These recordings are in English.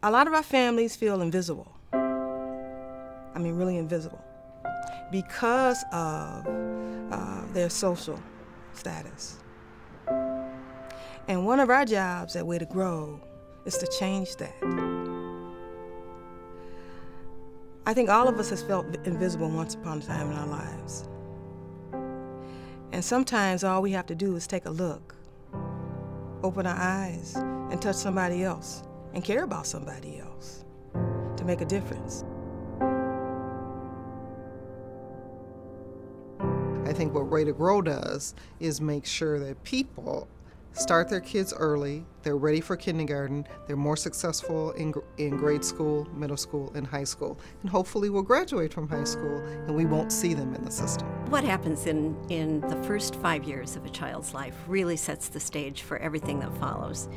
A lot of our families feel invisible. I mean, really invisible, because of their social status. And one of our jobs at Way to Grow is to change that. I think all of us has felt invisible once upon a time in our lives. And sometimes all we have to do is take a look, open our eyes, and touch somebody else, and care about somebody else to make a difference. I think what Way to Grow does is make sure that people start their kids early, they're ready for kindergarten, they're more successful in grade school, middle school, and high school. And hopefully we'll graduate from high school and we won't see them in the system. What happens in the first 5 years of a child's life really sets the stage for everything that follows.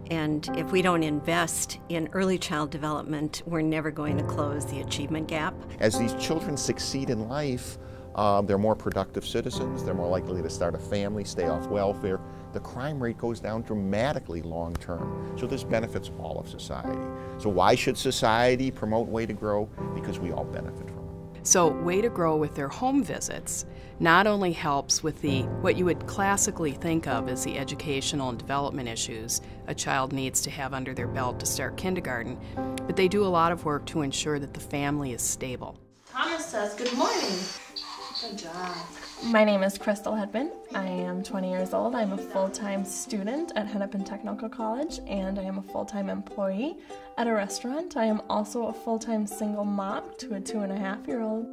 And if we don't invest in early child development, we're never going to close the achievement gap. As these children succeed in life, they're more productive citizens, they're more likely to start a family, stay off welfare. The crime rate goes down dramatically long term. So this benefits all of society. So why should society promote Way to Grow? Because we all benefit from it. So Way to Grow with their home visits not only helps with what you would classically think of as the educational and development issues a child needs to have under their belt to start kindergarten, but they do a lot of work to ensure that the family is stable. Thomas says good morning. Good job. My name is Crystal Hedman. I am 20 years old. I'm a full-time student at Hennepin Technical College, and I am a full-time employee at a restaurant. I am also a full-time single mom to a 2.5-year-old.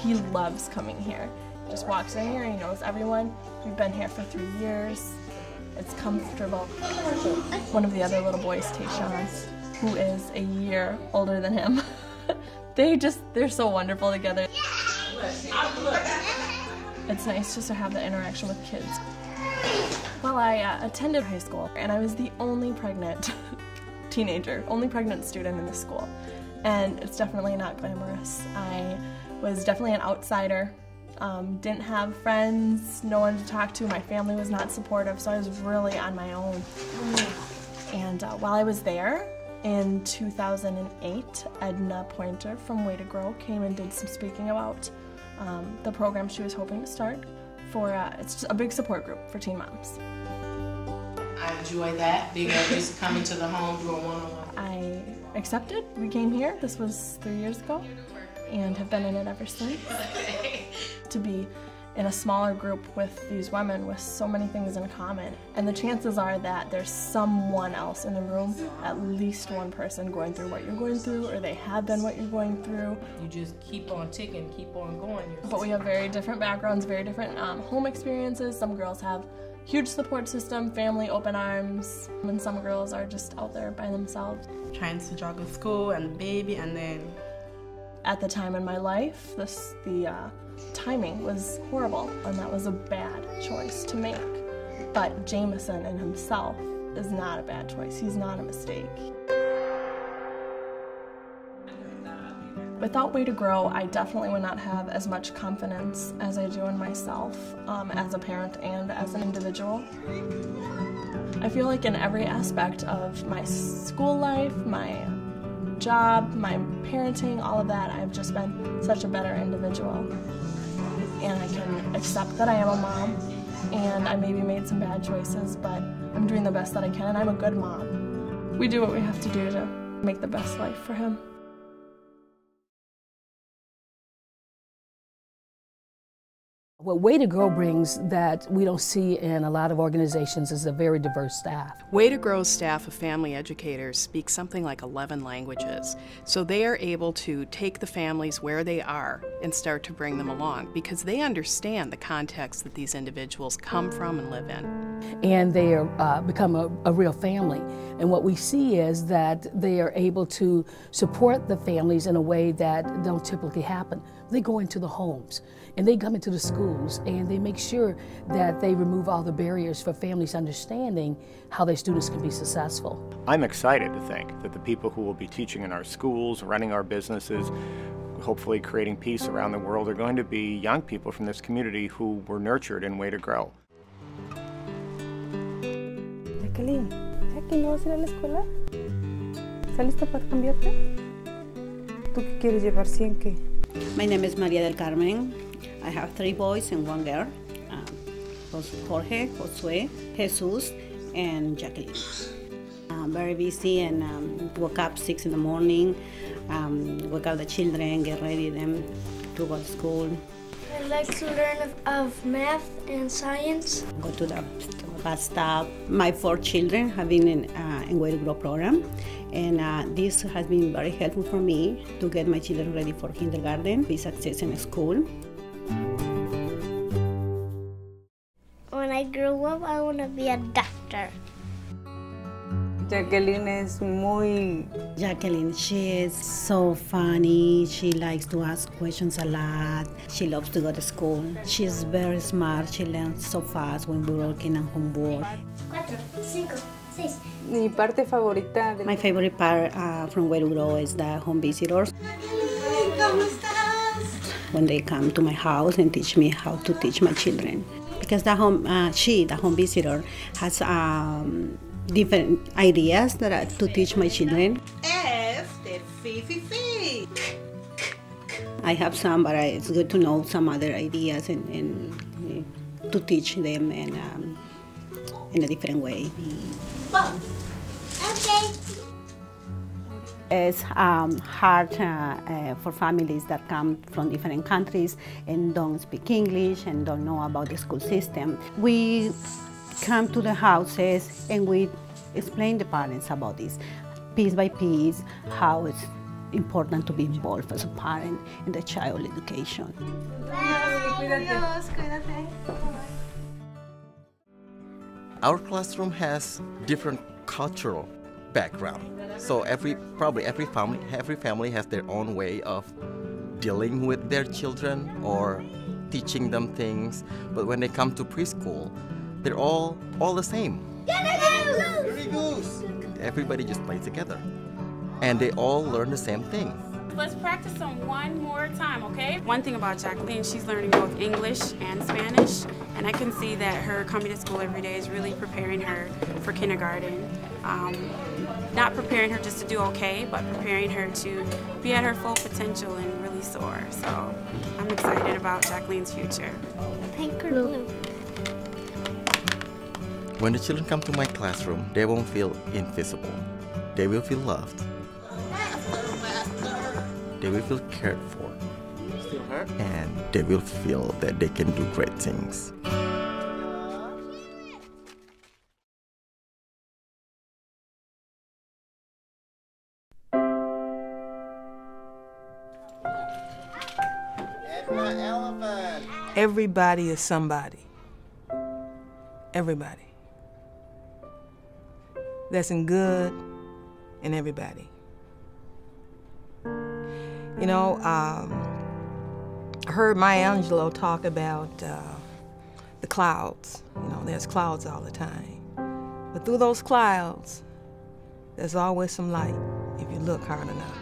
He loves coming here. Just walks in here, he knows everyone. We've been here for 3 years. It's comfortable. One of the other little boys, Tayshawn, who is a year older than him, they're so wonderful together. It's nice just to have the interaction with kids. Well, I attended high school, and I was the only pregnant teenager, only pregnant student in the school. And it's definitely not glamorous. I was definitely an outsider. Didn't have friends, no one to talk to, my family was not supportive, so I was really on my own. And while I was there, in 2008, Edna Pointer from Way to Grow came and did some speaking about the program she was hoping to start for, it's just a big support group for teen moms. I enjoy that, being able to just come into the home, do a one-on-one. I accepted, we came here, this was 3 years ago, and have been in it ever since. To be in a smaller group with these women with so many things in common. And the chances are that there's someone else in the room, at least one person going through what you're going through, or they have been what you're going through. You just keep on ticking, keep on going. But we have very different backgrounds, very different home experiences. Some girls have huge support system, family, open arms, and some girls are just out there by themselves. Trying to juggle school and baby, and then... At the time in my life, the timing was horrible, and that was a bad choice to make. But Jameson in himself is not a bad choice. He's not a mistake. Without Way to Grow, I definitely would not have as much confidence as I do in myself as a parent and as an individual. I feel like in every aspect of my school life, my job, my parenting, all of that, I've just been such a better individual. And I can accept that I am a mom, and I maybe made some bad choices, but I'm doing the best that I can, and I'm a good mom. We do what we have to do to make the best life for him. What Way to Grow brings that we don't see in a lot of organizations is a very diverse staff. Way to Grow's staff of family educators speak something like 11 languages, so they are able to take the families where they are and start to bring them along because they understand the context that these individuals come from and live in. And they are, become a real family. And what we see is that they are able to support the families in a way that don't typically happen. They go into the homes and they come into the schools and they make sure that they remove all the barriers for families understanding how their students can be successful. I'm excited to think that the people who will be teaching in our schools, running our businesses, hopefully creating peace around the world, are going to be young people from this community who were nurtured in Way to Grow. Jacqueline, ¿ya que no vas a ir a la escuela? ¿Estás lista para cambiarte? ¿Tú qué quieres llevar 100 qué? My name is Maria del Carmen. I have 3 boys and 1 girl. Jorge, Josue, Jesus, and Jacqueline. I'm very busy and woke up 6 in the morning, wake up the children, get ready them to go to school. I like to learn of math and science. Go to the bus stop. My 4 children have been in Way to Grow program, and this has been very helpful for me to get my children ready for kindergarten, be successful in school. When I grow up, I want to be a doctor. Jacqueline es muy... Jacqueline, she is so funny. She likes to ask questions a lot. She loves to go to school. She's very smart. She learns so fast when we're working on homework. 4, 5, 6. Mi parte favorita de... My favorite part from Way to Grow is the home visitors. ¿Cómo estás? When they come to my house and teach me how to teach my children. Because the home visitor, has different ideas to teach my children. I have some, but it's good to know some other ideas and to teach them in a different way. Okay. It's hard for families that come from different countries and don't speak English and don't know about the school system. We come to the houses and we explain the parents about this, piece by piece, how it's important to be involved as a parent in the child education. Our classroom has different cultural background, so probably every family has their own way of dealing with their children or teaching them things. But when they come to preschool, they're all the same. Very good. Everybody just plays together, and they all learn the same thing. Let's practice them one more time, okay? One thing about Jacqueline, she's learning both English and Spanish, and I can see that her coming to school every day is really preparing her for kindergarten. Not preparing her just to do okay, but preparing her to be at her full potential and really soar. So I'm excited about Jacqueline's future. Pink or blue? When the children come to my classroom, they won't feel invisible. They will feel loved. They will feel cared for. And they will feel that they can do great things. Everybody is somebody. Everybody. That's in good in everybody. You know, I heard Maya Angelou talk about the clouds. You know, there's clouds all the time. But through those clouds, there's always some light if you look hard enough.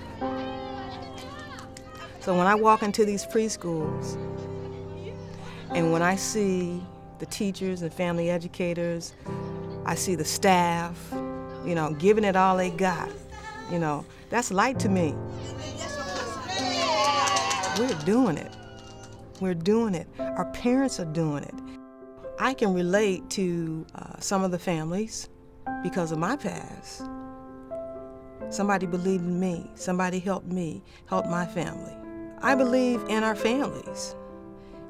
So when I walk into these preschools, and when I see the teachers and family educators, I see the staff, you know, giving it all they got, you know, that's light to me. We're doing it. We're doing it. Our parents are doing it. I can relate to some of the families because of my past. Somebody believed in me. Somebody helped me, help my family. I believe in our families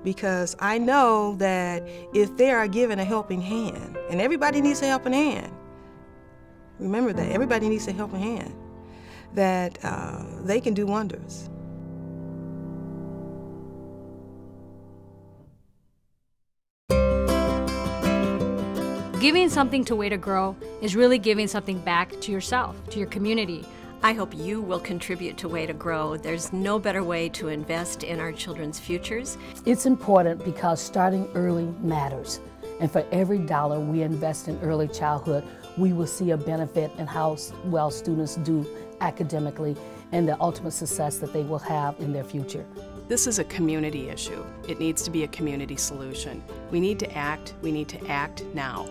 because I know that if they are given a helping hand, and everybody needs a helping hand, remember that, everybody needs a helping hand, that they can do wonders. Giving something to Way to Grow is really giving something back to yourself, to your community. I hope you will contribute to Way to Grow. There's no better way to invest in our children's futures. It's important because starting early matters. And for every dollar we invest in early childhood, we will see a benefit in how well students do academically and the ultimate success that they will have in their future. This is a community issue. It needs to be a community solution. We need to act now.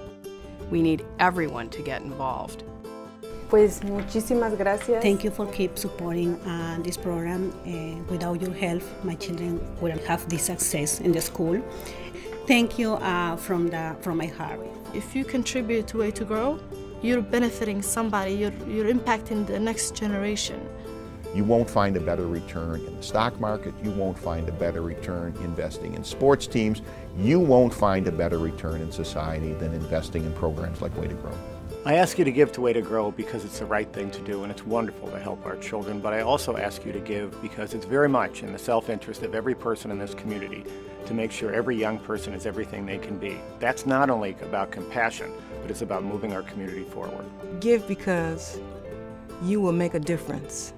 We need everyone to get involved. Pues muchísimas gracias. Thank you for keep supporting this program. Without your help, my children wouldn't have this success in the school. Thank you from my heart. If you contribute to Way to Grow, you're benefiting somebody, you're impacting the next generation. You won't find a better return in the stock market. You won't find a better return investing in sports teams. You won't find a better return in society than investing in programs like Way to Grow. I ask you to give to Way to Grow because it's the right thing to do and it's wonderful to help our children, but I also ask you to give because it's very much in the self-interest of every person in this community to make sure every young person is everything they can be. That's not only about compassion, but it's about moving our community forward. Give because you will make a difference.